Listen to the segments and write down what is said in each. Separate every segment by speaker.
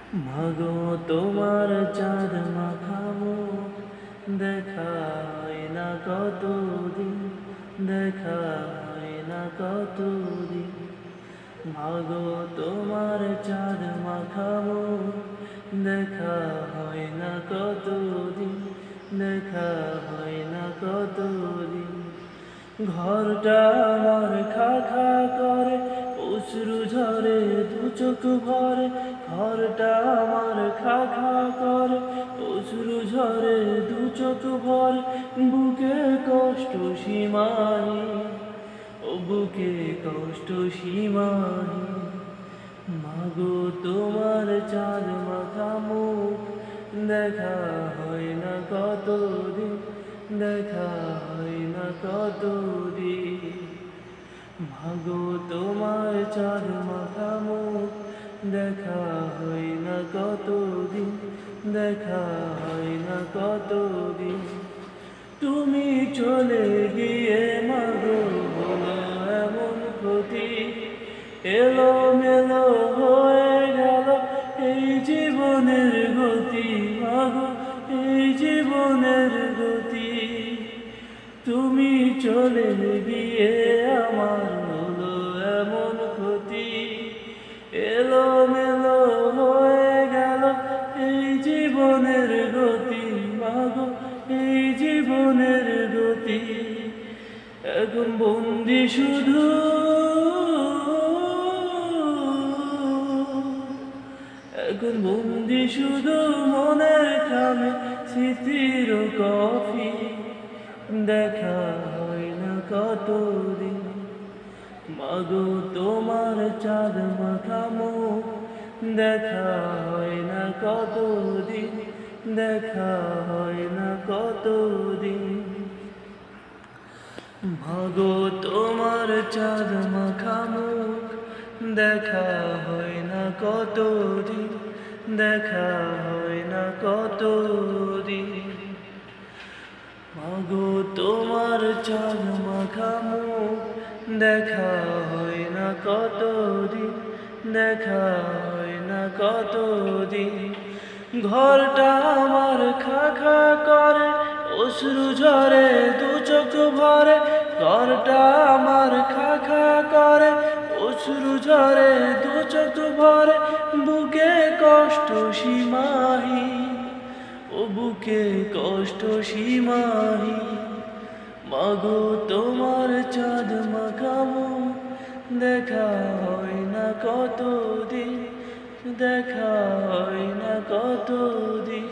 Speaker 1: মাগো তোমার চাঁদ মাখাবো, দেখায় না কতদিন, দেখায় না কতদিন। মাগো তোমার চাঁদ মাখাবো, দেখা হয় না কতদিন, দেখা হয় না কতদিন। ঘরটা আমার খা খা করে, অশ্রু ঝরে দু চোখ ভরে। ঘরটা আমার খা খা করে, অশ্রু ঝরে দু চোখ ভরে। বুকে কষ্ট সীমাহীন, ও বুকে কষ্ট সীমাহীন। মাগো তোমার চাঁদ মাথা মুখ, দেখা হয় না কতদিন, দেখা হয় না কতদিন। মাগো তোমার চাঁদ মাথা মুখ, দেখা হয় না কতদিন, দেখা হয় না কতদিন। তুমি চলে গিয়ে মাগো হলো এমন ক্ষতি, এলো মেলো হয়ে গেল এই জীবনের গতি। মাগো এই জীবনের গতি, তুমি চলে গিয়ে আমার হলো এমন ক্ষতি, এলো মেলো হয়ে গেল এই জীবনের গতি। মাগো এই জীবনের গতি, এখন বন্দি শুধু, এখন বন্দি শুধু মনের খামে স্মৃতির কফি। দেখা হয় না কতদিন, মাগো তোমার চাঁদ মাথা মুখ, দেখা হয় না কতদিন, দেখা হয় না কতদিন। মাগো তোমার চাঁদ মাথা মুখ, দেখা হয় না কতদিন, দেখা হয় না কতদিন। মাগো তোমার চাঁদ মাথা মুখ, দেখা হয় না কতদিন, দেখা হয় না কতদিন। ঘরটা আমার খা খা করে, অশ্রু ঝরে দু চোখ ভরে। ঘরটা আমার খা খা করে, অশ্রু ঝরে দু চোখ ভরে। বুকে কষ্ট সীমাহীন, ও বুকে কষ্ট সীমাহীন। মাগো তোমার চাঁদ মাখাবো, দেখা হয় না কতদিন, দেখা হয় না কতদিন।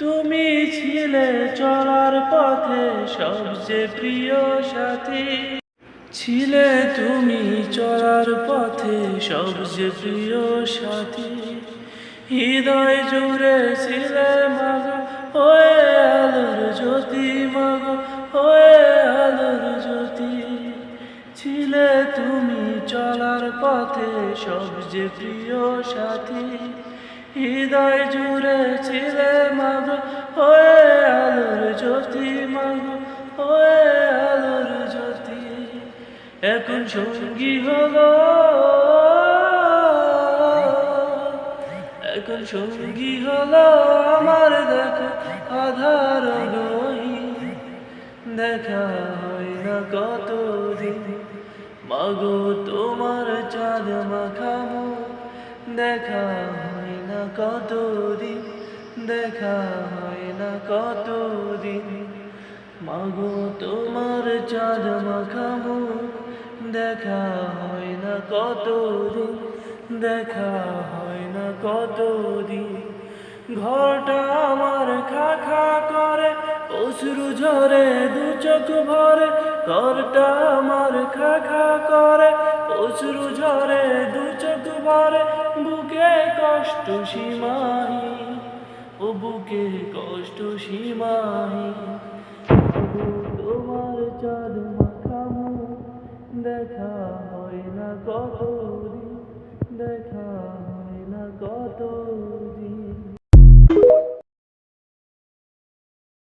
Speaker 1: তুমি ছিলে চলার পথে সবচেয়ে প্রিয় সাথী, ছিলে তুমি চলার পথে সবচেয়ে প্রিয় সাথী। হৃদয় জুড়ে ছিলে মাগো হয়ে আলোর জ্যোতি, মাগো হয়ে আলোর জ্যোতি। ছিলে তুমি চলার পথে সবচেয়ে প্রিয় সাথী, হৃদয় জুড়ে ছিলে মাগো হয়ে আলোর জ্যোতি, মাগো হয়ে আলোর জ্যোতি। এখন সঙ্গী হলো, এখন সঙ্গী হলো আমার দেখা আধার গহীন। দেখা হয় না কতদিন, মাগো তোমার চাঁদ মাখা মুখ, দেখা হয় না কতদিন, দেখা হয় না কতদিন। মাগো তোমার চাঁদ মাখা মুখ, দেখা হয় না কতদিন, দেখা হয় না কতদিন। ঘরটা আমার খা খা করে, অশ্রু ঝরে দু চোখ ভরে। ঘরটা আমার খা খা করে, অশ্রু ঝরে দু চোখ ভরে। বুকে কষ্ট সীমাহীন, ও বুকে কষ্ট সীমাহীন।